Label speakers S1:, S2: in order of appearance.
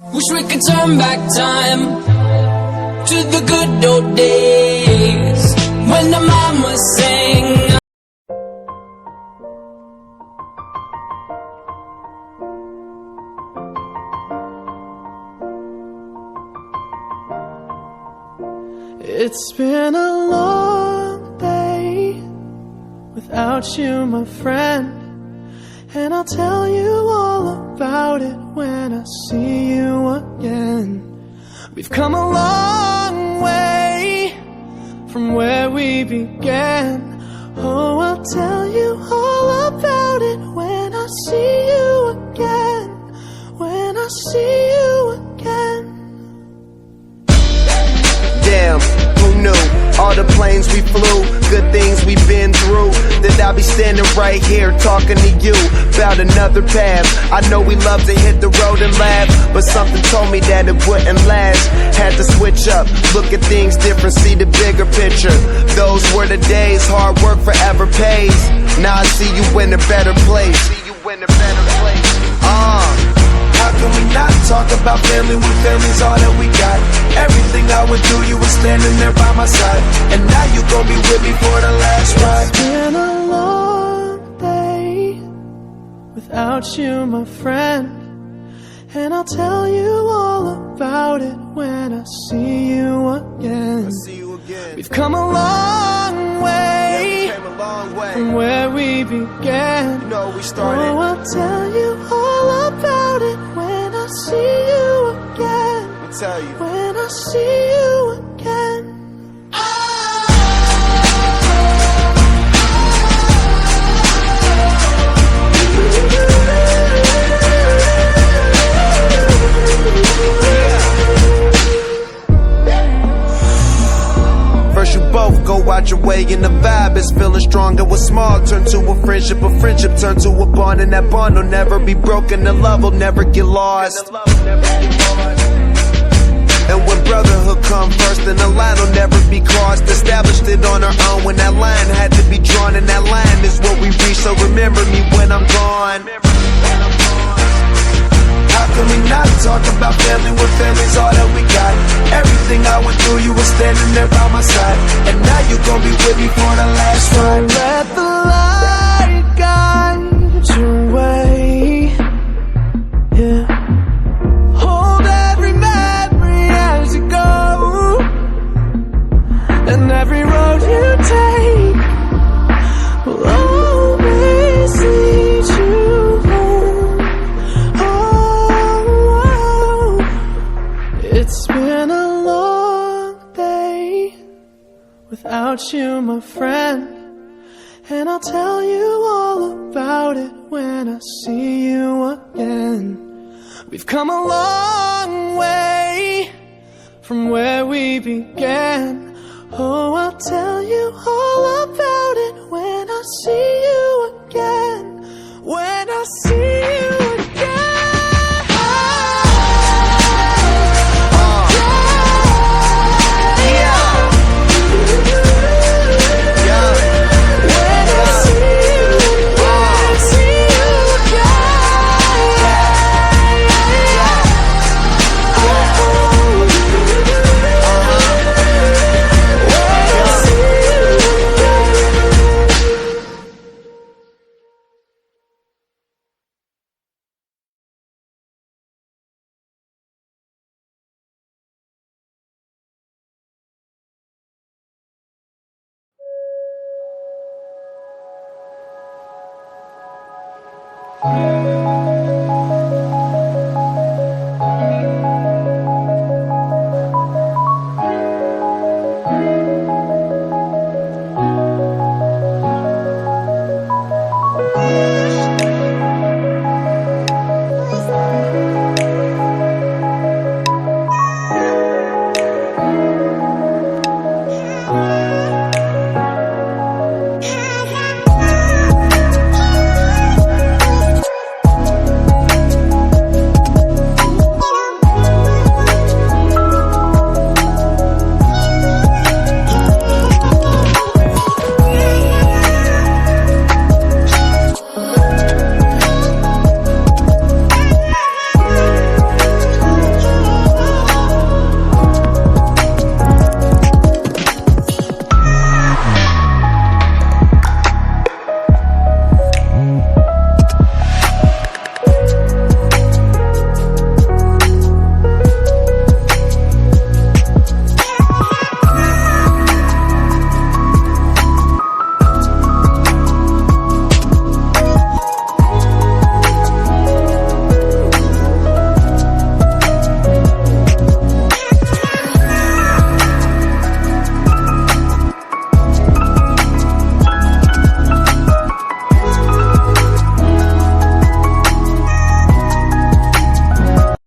S1: Wish we could turn back time to the good old days when the mama sang.
S2: It's been a long day without you, my friend, and I'll tell you all about it when I see you again. We've come a long way from where we began. Oh, I'll tell you all about it when I see you again. When I see you again.
S3: Damn, who knew? All the planes we flew, good things we've been through, that I'll be standing right here talking to you about another path. I know we love to hit the road and laugh, but something told me that it wouldn't last. Had to switch up, look at things different, see the bigger picture. Those were the days, hard work forever pays. Now I see you in a better place. How can we not talk about family when family's all that we got? Everything I would do, you were standing there by my side, and now you gon' be with me for the last ride.
S2: It's been a long day without you, my friend, and I'll tell you all about it when I see you again. We've come a long way, from where we began.
S3: You know we started.
S2: Oh, I'll tell you all about it when I see you again.
S3: Let me tell you.
S2: When I see you again.
S3: First you both go out your way and the vibe is feeling stronger. What's small turn to a friendship turn to a bond, and that bond will never be broken. The love will never get lost. And when brotherhood come first, then the line will never be crossed. Established it on our own when that line had to be drawn, and that line is what we reach. So remember me when I'm gone. How can we not talk about family when family's all that we got? Everything I went through, you were standing there by my side, and now you gon' be with me for the last ride.
S2: Let the light guide your way. Yeah. Hold every memory as you go, and every road you take will always lead you home. Oh, it's been a long day without you, my friend, and I'll tell you all about it when I see you again. We've come a long way from where we began. Oh, I'll tell you all about it when I see you again. When I see you again.